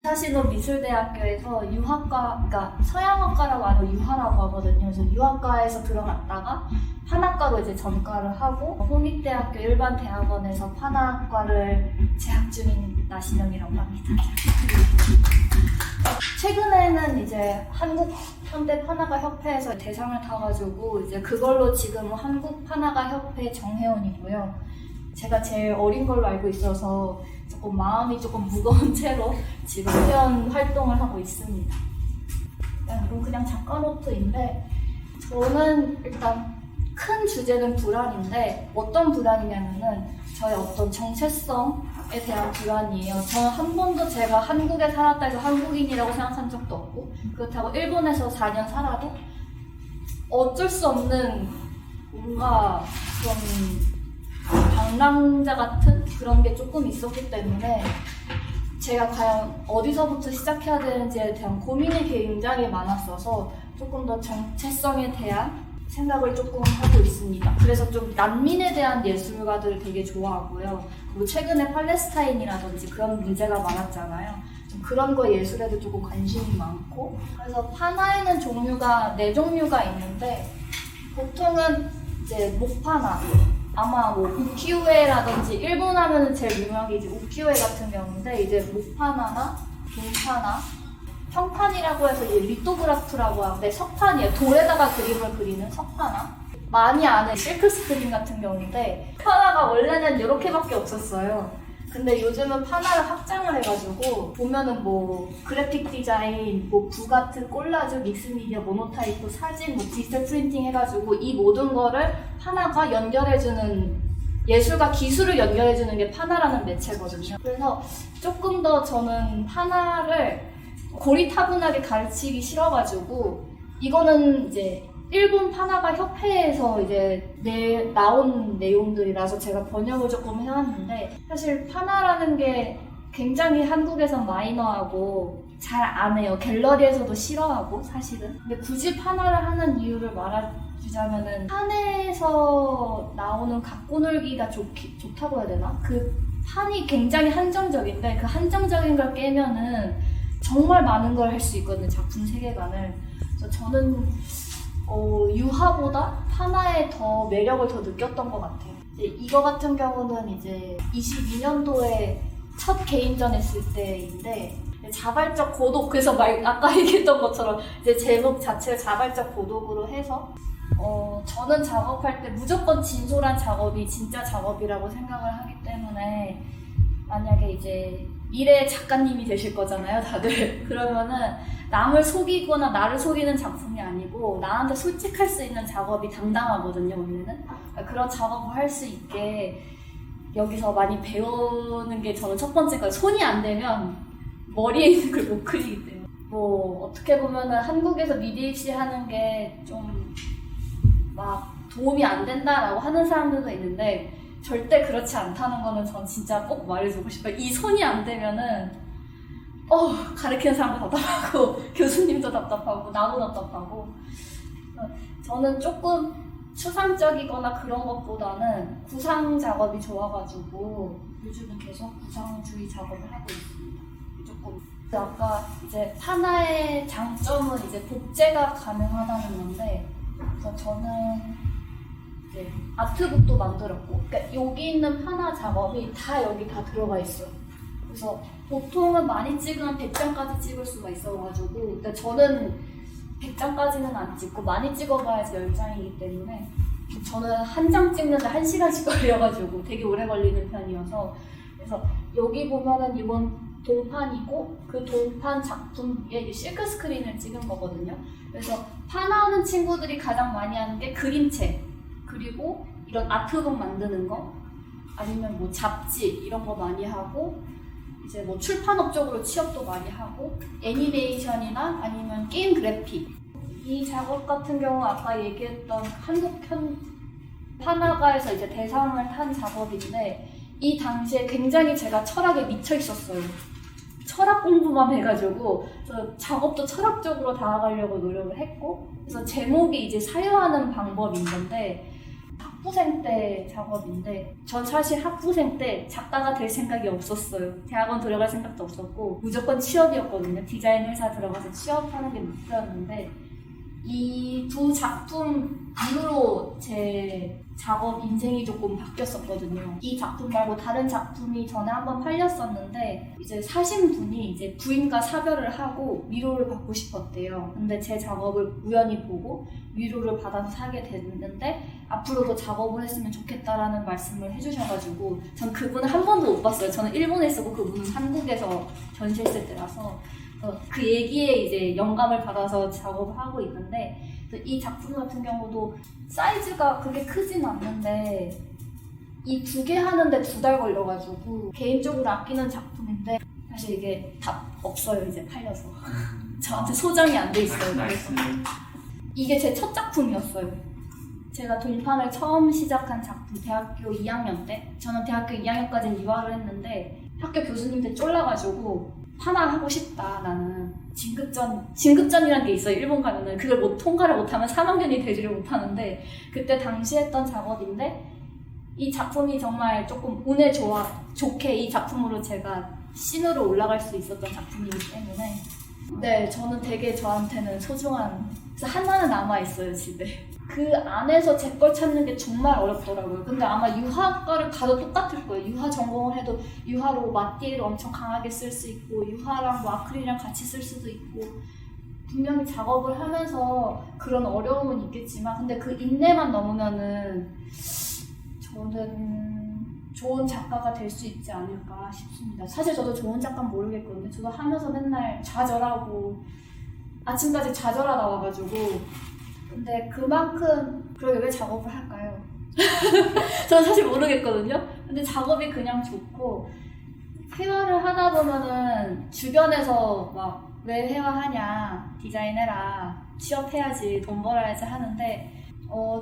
사실은 미술대학교에서 유학과, 그러니까 서양학과라고 아니고 유화라고 하거든요. 그래서 유학과에서 들어갔다가 판학과로 이제 전과를 하고 홍익대학교 일반 대학원에서 판학과를 재학 중인 나신영이라고 합니다. 최근에는 이제 한국 현대 판화가 협회에서 대상을 타가지고 이제 그걸로 지금 한국 판화가 협회 정회원이고요. 제가 제일 어린 걸로 알고 있어서 조금 마음이 조금 무거운 채로 지금 회원 활동을 하고 있습니다. 이건 그냥 작가 노트인데 저는 일단 큰 주제는 불안인데 어떤 불안이냐면은 저의 어떤 정체성에 대한 불안이에요. 저는 한 번도 제가 한국에 살았다 해서 한국인이라고 생각한 적도 없고 그렇다고 일본에서 4년 살아도 어쩔 수 없는 뭔가 그런 방랑자 같은 그런 게 조금 있었기 때문에 제가 과연 어디서부터 시작해야 되는지에 대한 고민이 굉장히 많았어서 조금 더 정체성에 대한 생각을 조금 하고 있습니다. 그래서 좀 난민에 대한 예술가들을 되게 좋아하고요. 그리고 최근에 팔레스타인이라든지 그런 문제가 많았잖아요. 좀 그런 거 예술에도 조금 관심이 많고 그래서 판화에는 종류가 4종류가 있는데 보통은 이제 목판화 아마 뭐 우키우에라든지 일본 하면은 제일 유명한 게 이제 우키우에 같은 경우인데 이제 목판화나 동판화 평판이라고 해서 이제 리토그라프라고 하는데 석판이에요. 돌에다가 그림을 그리는 석판화. 많이 아는 실크 스크린 같은 경우인데 판화가 원래는 이렇게밖에 없었어요. 근데 요즘은 판화를 확장을 해가지고 보면은 뭐 그래픽 디자인, 뭐 부가트, 콜라주, 믹스미디어, 모노타이프, 사진, 뭐 디지털 프린팅 해가지고 이 모든 거를 판화가 연결해주는 예술과 기술을 연결해주는 게 판화라는 매체거든요. 그래서 조금 더 저는 판화를 고리타분하게 가르치기 싫어가지고 이거는 이제 일본 판화가 협회에서 이제 나온 내용들이라서 제가 번역을 조금 해왔는데 사실 판화라는 게 굉장히 한국에선 마이너하고 잘 안 해요. 갤러리에서도 싫어하고 사실은. 근데 굳이 판화를 하는 이유를 말해주자면은 판에서 나오는 갖고놀기가 좋다고 해야 되나? 그 판이 굉장히 한정적인데 그 한정적인 걸 깨면은 정말 많은 걸 할 수 있거든요. 작품 세계관을. 그래서 저는 유화보다 판화에 더 매력을 더 느꼈던 것 같아요. 이거 같은 경우는 이제 22년도에 첫 개인전 했을 때인데 자발적 고독, 그래서 아까 얘기했던 것처럼 이제 제목 자체를 자발적 고독으로 해서 저는 작업할 때 무조건 진솔한 작업이 진짜 작업이라고 생각을 하기 때문에 만약에 이제 미래의 작가님이 되실 거잖아요, 다들. 그러면은 남을 속이거나 나를 속이는 작품이 아니고 나한테 솔직할 수 있는 작업이 당당하거든요, 원래는. 그런 작업을 할 수 있게 여기서 많이 배우는 게 저는 첫 번째 거예요. 손이 안 되면 머리에 있는 걸 못 그리기 때문에. 뭐 어떻게 보면은 한국에서 미대 입시 하는 게 좀 막 도움이 안 된다라고 하는 사람들도 있는데 절대 그렇지 않다는 거는 전 진짜 꼭 말해주고 싶어요. 이 손이 안 되면은 가르치는 사람도 답답하고 교수님도 답답하고 나도 답답하고 저는 조금 추상적이거나 그런 것보다는 구상 작업이 좋아가지고 요즘은 계속 구상주의 작업을 하고 있습니다. 조금 아까 이제 판화의 장점은 이제 복제가 가능하다는 건데 그래서 저는 이제 아트북도 만들었고 그러니까 여기 있는 판화 작업이 다 여기 다 들어가 있어요. 그래서 보통은 많이 찍으면 100장까지 찍을 수가 있어가지고 근데 저는 100장까지는 안 찍고 많이 찍어봐야지 10장이기 때문에 저는 한 장 찍는데 1시간씩 걸려가지고 되게 오래 걸리는 편이어서 그래서 여기 보면은 이건 동판이고 그 동판 작품에 실크 스크린을 찍은 거거든요. 그래서 판화하는 친구들이 가장 많이 하는 게 그림책 그리고 이런 아트북 만드는 거 아니면 뭐 잡지 이런 거 많이 하고 이제 뭐 출판업 쪽으로 취업도 많이 하고 애니메이션이나 아니면 게임 그래픽 이 작업 같은 경우 아까 얘기했던 한국 판화가에서 이제 대상을 탄 작업인데 이 당시에 굉장히 제가 철학에 미쳐 있었어요. 철학 공부만 해가지고 그래서 작업도 철학적으로 다가가려고 노력을 했고 그래서 제목이 이제 사유하는 방법인 건데 학부생 때 작업인데 전 사실 학부생 때 작가가 될 생각이 없었어요. 대학원 들어갈 생각도 없었고 무조건 취업이었거든요. 디자인 회사 들어가서 취업하는 게 목표였는데 이 두 작품 이후로 제 작업 인생이 조금 바뀌었었거든요. 이 작품 말고 다른 작품이 전에 한번 팔렸었는데 이제 사신 분이 이제 부인과 사별을 하고 위로를 받고 싶었대요. 근데 제 작업을 우연히 보고 위로를 받아서 사게 됐는데 앞으로도 작업을 했으면 좋겠다라는 말씀을 해주셔가지고 전 그분을 한 번도 못 봤어요. 저는 일본에 있었고 그분은 한국에서 전시했을 때라서 그 얘기에 이제 영감을 받아서 작업을 하고 있는데 이 작품 같은 경우도 사이즈가 그렇게 크진 않는데 이 2개 하는데 2달 걸려가지고 개인적으로 아끼는 작품인데 사실 이게 다 없어요. 이제 팔려서 저한테 소장이 안 돼 있어요. 그래서 이게 제 첫 작품이었어요. 제가 동판을 처음 시작한 작품 대학교 2학년 때 저는 대학교 2학년까지는 유학을 했는데 학교 교수님들 쫄라가지고 하나 하고 싶다. 나는 진급전이라는 게 있어요. 일본 가면은 그걸 통과를 못하면 3학년이 되지를 못하는데 그때 당시 했던 작업인데 이 작품이 정말 조금 운에 좋게 이 작품으로 제가 신으로 올라갈 수 있었던 작품이기 때문에 네, 저는 되게 저한테는 소중한 그래서 하나는 남아있어요, 집에. 그 안에서 제 걸 찾는 게 정말 어렵더라고요. 근데 아마 유화과를 가도 똑같을 거예요. 유화 전공을 해도 유화로 마띠를 엄청 강하게 쓸 수 있고 유화랑 뭐 아크릴이랑 같이 쓸 수도 있고 분명히 작업을 하면서 그런 어려움은 있겠지만 근데 그 인내만 넘으면은 저는 좋은 작가가 될 수 있지 않을까 싶습니다. 사실 저도 좋은 작가는 모르겠거든요. 저도 하면서 맨날 좌절하고 아침까지 좌절하다 와가지고 근데 그만큼 그러게 왜 작업을 할까요? 저는 사실 모르겠거든요. 근데 작업이 그냥 좋고 회화를 하다 보면은 주변에서 막 왜 회화하냐 디자인해라 취업해야지 돈 벌어야지 하는데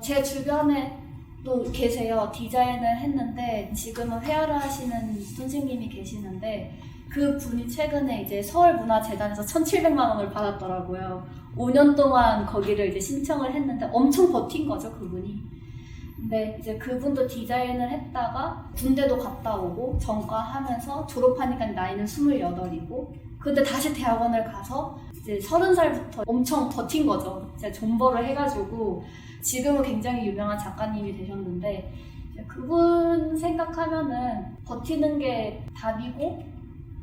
제 주변에 또 계세요. 디자인을 했는데 지금은 회화를 하시는 선생님이 계시는데 그 분이 최근에 이제 서울문화재단에서 1,700만 원을 받았더라고요. 5년 동안 거기를 이제 신청을 했는데 엄청 버틴 거죠, 그분이. 근데 이제 그분도 디자인을 했다가 군대도 갔다 오고 전과하면서 졸업하니까 나이는 28이고 근데 다시 대학원을 가서 이제 30살부터 엄청 버틴 거죠. 이제 존버를 해가지고 지금은 굉장히 유명한 작가님이 되셨는데 그분 생각하면은 버티는 게 답이고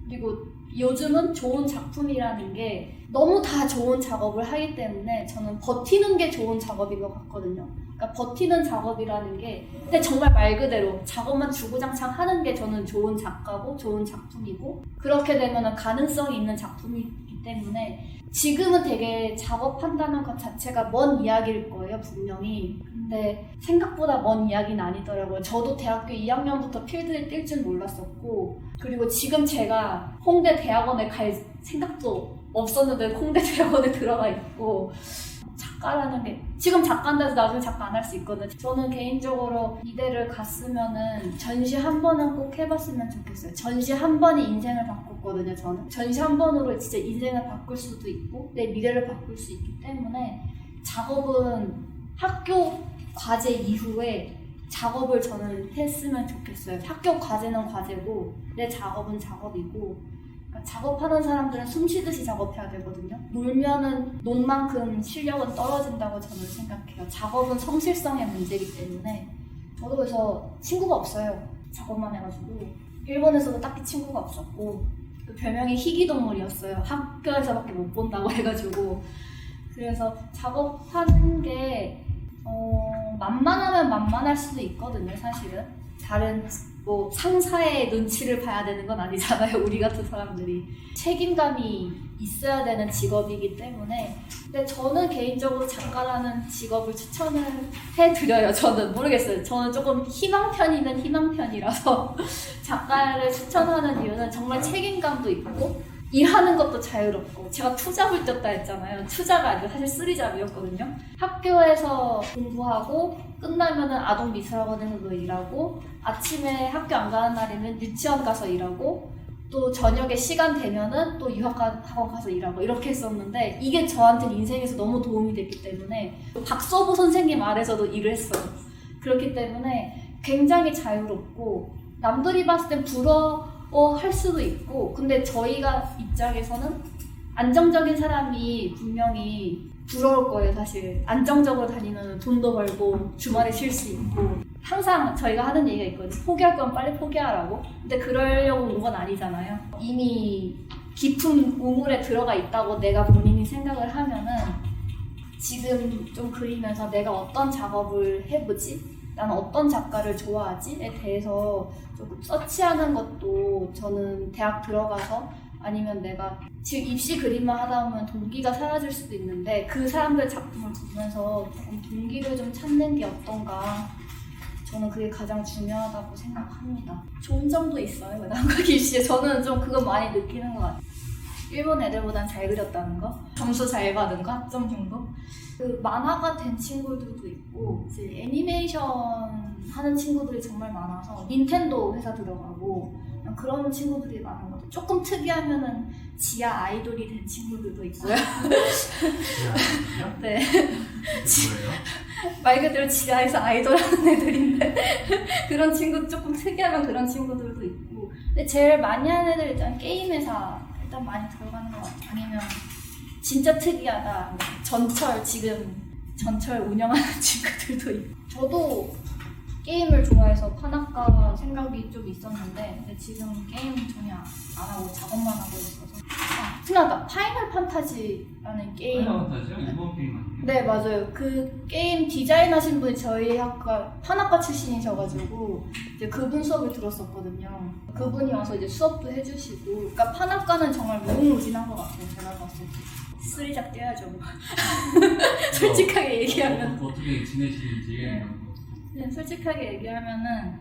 그리고 요즘은 좋은 작품이라는 게 너무 다 좋은 작업을 하기 때문에 저는 버티는 게 좋은 작업인 것 같거든요. 그러니까 버티는 작업이라는 게 근데 정말 말 그대로 작업만 주구장창 하는 게 저는 좋은 작가고 좋은 작품이고 그렇게 되면 가능성이 있는 작품이기 때문에 지금은 되게 작업한다는 것 자체가 먼 이야기일 거예요, 분명히. 근데 생각보다 먼 이야기는 아니더라고요. 저도 대학교 2학년부터 필드에 뛸 줄 몰랐었고 그리고 지금 제가 홍대 대학원에 갈 생각도 없었는데 홍대 대학원에 들어가 있고 작가라는 게 지금 작가인데 나중에 작가 안 할 수 있거든요. 저는 개인적으로 이대를 갔으면은 전시 한 번은 꼭 해봤으면 좋겠어요. 전시 한 번이 인생을 바꿨거든요. 저는 전시 한 번으로 진짜 인생을 바꿀 수도 있고 내 미래를 바꿀 수 있기 때문에 작업은 학교 과제 이후에 작업을 저는 했으면 좋겠어요. 학교 과제는 과제고 내 작업은 작업이고 그러니까 작업하는 사람들은 숨 쉬듯이 작업해야 되거든요. 놀면은 논 만큼 실력은 떨어진다고 저는 생각해요. 작업은 성실성의 문제이기 때문에 저도 그래서 친구가 없어요. 작업만 해가지고 일본에서도 딱히 친구가 없었고 별명이 희귀동물이었어요. 학교에서밖에 못 본다고 해가지고 그래서 작업하는 게 만만하면 만만할 수도 있거든요. 사실은 다른 뭐 상사의 눈치를 봐야 되는 건 아니잖아요. 우리 같은 사람들이 책임감이 있어야 되는 직업이기 때문에 근데 저는 개인적으로 작가라는 직업을 추천을 해드려요. 저는 모르겠어요. 저는 조금 희망편이면 희망편이라서 작가를 추천하는 이유는 정말 책임감도 있고 일하는 것도 자유롭고 제가 투잡을 뛰었다 했잖아요. 투자가 아니고 사실 쓰리잡이었거든요. 학교에서 공부하고 끝나면은 아동미술학원에서도 일하고 아침에 학교 안 가는 날에는 유치원 가서 일하고 또 저녁에 시간 되면은 또 유학학원 가서 일하고 이렇게 했었는데 이게 저한테는 인생에서 너무 도움이 됐기 때문에 박서보 선생님 아래서도 일을 했어요. 그렇기 때문에 굉장히 자유롭고 남들이 봤을 땐 부러워할 수도 있고 근데 저희가 입장에서는 안정적인 사람이 분명히 부러울 거예요. 사실 안정적으로 다니면 돈도 벌고 주말에 쉴 수 있고 항상 저희가 하는 얘기가 있거든요. 포기할 건 빨리 포기하라고. 근데 그러려고 온 건 아니잖아요. 이미 깊은 우물에 들어가 있다고 내가 본인이 생각을 하면은 지금 좀 그리면서 내가 어떤 작업을 해보지? 나는 어떤 작가를 좋아하지?에 대해서 조금 서치하는 것도 저는 대학 들어가서 아니면 내가 지금 입시 그림만 하다 보면 동기가 사라질 수도 있는데 그 사람들 작품을 보면서 조금 동기를 좀 찾는 게 어떤가 저는 그게 가장 중요하다고 생각합니다. 좋은 점도 있어요. 한국 입시에 저는 좀 그거 많이 느끼는 것 같아요. 일본 애들보단 잘 그렸다는 거? 점수 잘 받은 거? 합점 정도? 그 만화가 된 친구들도 있고 이제 애니메이션 하는 친구들이 정말 많아서 닌텐도 회사 들어가고 그런 친구들이 많은 것 같아요. 조금 특이하면은 지하 아이돌이 된 친구들도 있고요. 네. 뭐예요? 말 그대로 지하에서 아이돌 하는 애들인데 그런 친구 조금 특이하면 그런 친구들도 있고 근데 제일 많이 하는 애들 일단 게임 회사 일단 많이 들어가는 것 같아요. 아니면 진짜 특이하다 지금 전철 운영하는 친구들도 있고 저도 게임을 좋아해서 판학과 생각이 좀 있었는데 근데 지금 게임 전혀 안 하고 작업만 하고 있어서 생각나 파이널 판타지라는 게임 파이널 판타지요? 일본 게임 아니에요? 네 맞아요. 그 게임 디자인 하신 분이 저희 학과 판학과 출신이셔가지고 이제 그분 수업을 들었었거든요. 그분이 와서 이제 수업도 해주시고 그러니까 판학과는 정말 무궁무진한 것 같아요. 제가 봤을 때 쓰리작 떼야죠. 솔직하게 얘기하면 어떻게 지내시는지 네. 그냥 솔직하게 얘기하면은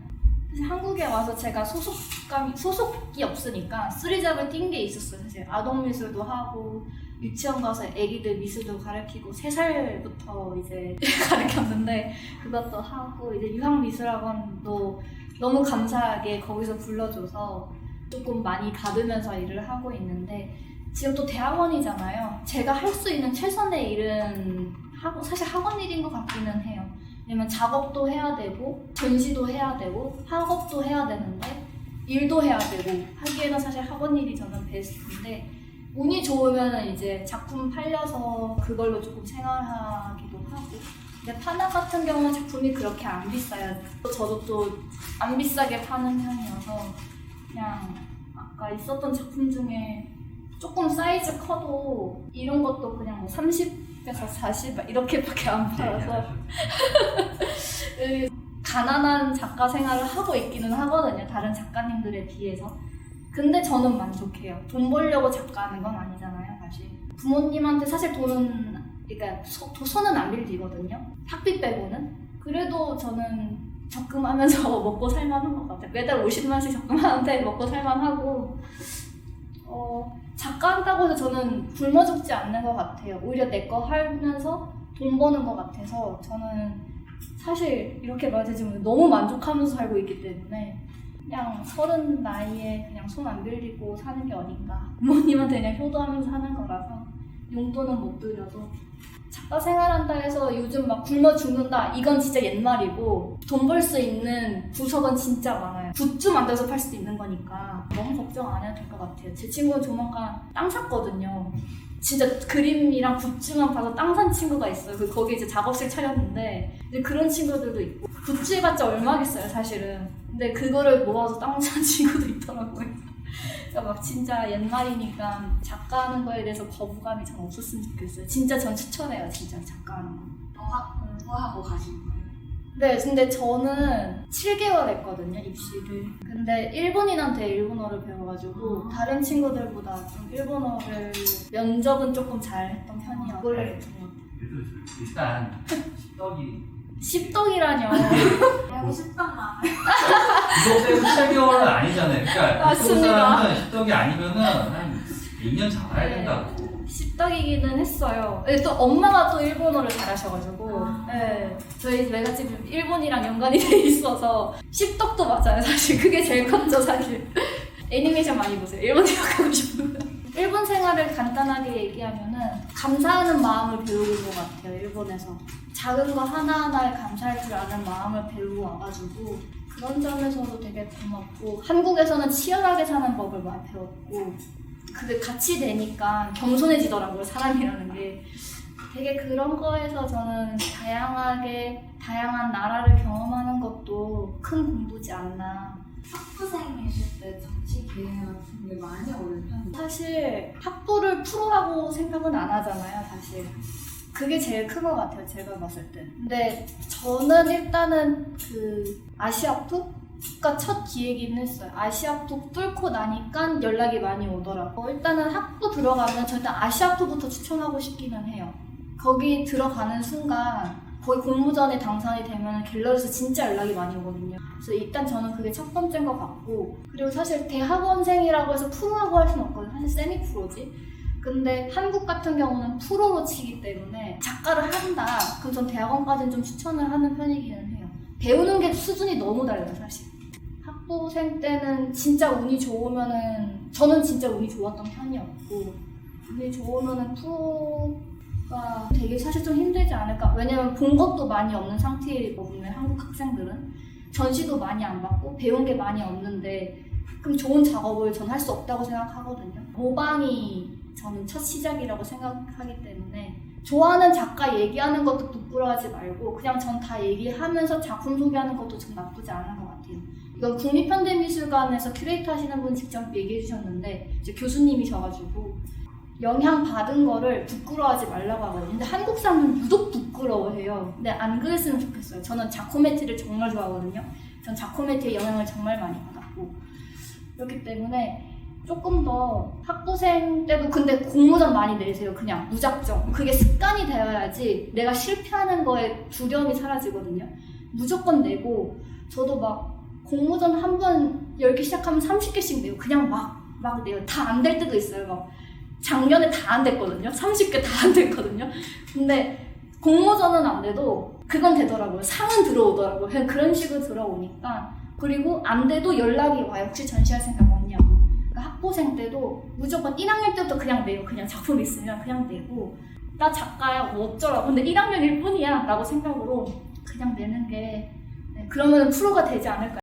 사실 한국에 와서 제가 소속이 없으니까 쓰리잡을 뛴 게 있었어요. 사실 아동미술도 하고 유치원 가서 애기들 미술도 가르치고 3살부터 이제 가르쳤는데 그것도 하고 이제 유학미술학원도 너무 감사하게 거기서 불러줘서 조금 많이 받으면서 일을 하고 있는데 지금 또 대학원이잖아요. 제가 할 수 있는 최선의 일은 사실 학원 일인 것 같기는 해요. 왜냐면 작업도 해야 되고 전시도 해야 되고 학업도 해야 되는데 일도 해야 되고 하기에는 사실 학원 일이 저는 베스트인데 운이 좋으면 이제 작품 팔려서 그걸로 조금 생활하기도 하고 근데 파나 같은 경우는 작품이 그렇게 안 비싸요. 저도 또 안 비싸게 파는 편이어서 그냥 아까 있었던 작품 중에 조금 사이즈 커도 이런 것도 그냥 뭐 30에서 40 이렇게밖에 안 팔아서 가난한 작가 생활을 하고 있기는 하거든요. 다른 작가님들에 비해서. 근데 저는 만족해요. 돈 벌려고 작가하는 건 아니잖아요, 사실. 부모님한테 사실 돈은 그러니까 손은 안 빌리거든요. 학비 빼고는. 그래도 저는 적금하면서 먹고 살만한 것 같아요. 매달 50만씩 적금하는데 먹고 살만하고 작가 한다고 해서 저는 굶어 죽지 않는 것 같아요. 오히려 내 거 하면서 돈 버는 것 같아서 저는 사실 이렇게 말해주면 너무 만족하면서 살고 있기 때문에 그냥 30 나이에 그냥 손 안 빌리고 사는 게 어딘가. 부모님한테 그냥 효도하면서 사는 거라서 용돈은 못 드려도 작가 생활한다 해서 요즘 막 굶어 죽는다 이건 진짜 옛말이고 돈 벌 수 있는 부석은 진짜 많아요. 굿즈 만들어서 팔 수도 있는 거니까 너무 걱정 안 해도 될 것 같아요. 제 친구는 조만간 땅 샀거든요. 진짜 그림이랑 굿즈만 봐서 땅 산 친구가 있어요. 거기 이제 작업실 차렸는데 근데 그런 친구들도 있고 굿즈 해봤자 얼마겠어요 사실은. 근데 그거를 모아서 땅 산 친구도 있더라고요. 그러니까 막 진짜 옛날이니까 작가하는 거에 대해서 거부감이 전 없었으면 좋겠어요. 진짜 전 추천해요. 진짜 작가하는 거. 어학 공부하고 가신 거예요? 네, 근데 저는 7개월 했거든요, 입시를. 근데 일본인한테 일본어를 배워가지고 다른 친구들보다 좀 일본어를 면접은 조금 잘했던 편이에요. 그걸 일단 십덕이 십덕이라뇨. 하고 싶단만. 이거 빼고 8개월은 아니잖아요. 그러니까 맞습니다. 사람은 십덕이 아니면은 한 2년 잡아야 된다고. 십덕이기는 했어요. 네, 또 엄마가 또 일본어를 잘하셔가지고 네, 저희 외갓집은 일본이랑 연관이 돼 있어서 십덕도 맞아요. 사실 그게 제일 컸죠 사실. 애니메이션 많이 보세요. 일본 생각하고 싶으면. 일본 생활을 간단하게 얘기하면은 감사하는 마음을 배우는 것 같아요. 일본에서 작은 거 하나하나에 감사할 줄 아는 마음을 배우고 와가지고 그런 점에서도 되게 고맙고 한국에서는 치열하게 사는 법을 많이 배웠고 그게 같이 되니까 겸손해지더라고요 사람이라는 게. 되게 그런 거에서 저는 다양한 나라를 경험하는 것도 큰 공부지 않나. 학부생이실 때 정치 기회 같은 게 많이 오는 편이에요. 사실 학부를 프로라고 생각은 안 하잖아요 사실. 그게 제일 큰 것 같아요 제가 봤을 때. 근데 저는 일단은 그 아시아투가 첫 기회이긴 했어요. 아시아투 뚫고 나니까 연락이 많이 오더라고요. 일단은 학부 들어가면 저 일단 아시아투부터 추천하고 싶기는 해요. 거기 들어가는 순간 거의 공모전에 당선이 되면 갤러리에서 진짜 연락이 많이 오거든요. 그래서 일단 저는 그게 첫 번째인 것 같고, 그리고 사실 대학원생이라고 해서 프로라고 할 수는 없거든요. 사실 세미 프로지. 근데 한국 같은 경우는 프로로 치기 때문에 작가를 한다. 그럼 전 대학원까지는 좀 추천을 하는 편이기는 해요. 배우는 게 수준이 너무 달라요 사실. 학부생 때는 진짜 운이 좋으면은, 저는 진짜 운이 좋았던 편이었고, 운이 좋으면은 프로가 되게 사실 좀 힘들지 않을까. 왜냐면 본 것도 많이 없는 상태이거든요 한국 학생들은. 전시도 많이 안 받고 배운 게 많이 없는데, 그럼 좋은 작업을 전 할 수 없다고 생각하거든요. 모방이 저는 첫 시작이라고 생각하기 때문에 좋아하는 작가 얘기하는 것도 부끄러워하지 말고 그냥 전 다 얘기하면서 작품 소개하는 것도 전 나쁘지 않은 것 같아요. 이건 국립현대미술관에서 큐레이터 하시는 분 직접 얘기해 주셨는데, 이제 교수님이셔가지고 영향 받은 거를 부끄러워하지 말라고 하거든요. 근데 한국 사람은 유독 부끄러워해요. 근데 안 그랬으면 좋겠어요. 저는 자코메티를 정말 좋아하거든요. 전 자코메티의 영향을 정말 많이 받았고, 그렇기 때문에 조금 더 학부생 때도 근데 공모전 많이 내세요. 그냥 무작정. 그게 습관이 되어야지 내가 실패하는 거에 두려움이 사라지거든요. 무조건 내고, 저도 막 공모전 한 번 10개 시작하면 30개씩 내요. 그냥 막 내요. 다 안 될 때도 있어요. 막 작년에 다 안 됐거든요. 30개 다 안 됐거든요. 근데 공모전은 안 돼도 그건 되더라고요. 상은 들어오더라고요. 그냥 그런 식으로 들어오니까. 그리고 안 돼도 연락이 와요. 혹시 전시할 생각 없냐고. 그러니까 학부생 때도 무조건 1학년 때부터 그냥 내요. 그냥 작품 있으면 그냥 내고, 나 작가야 뭐 어쩌라고. 근데 1학년일 뿐이야 라고 생각으로 그냥 내는 게, 그러면 프로가 되지 않을까.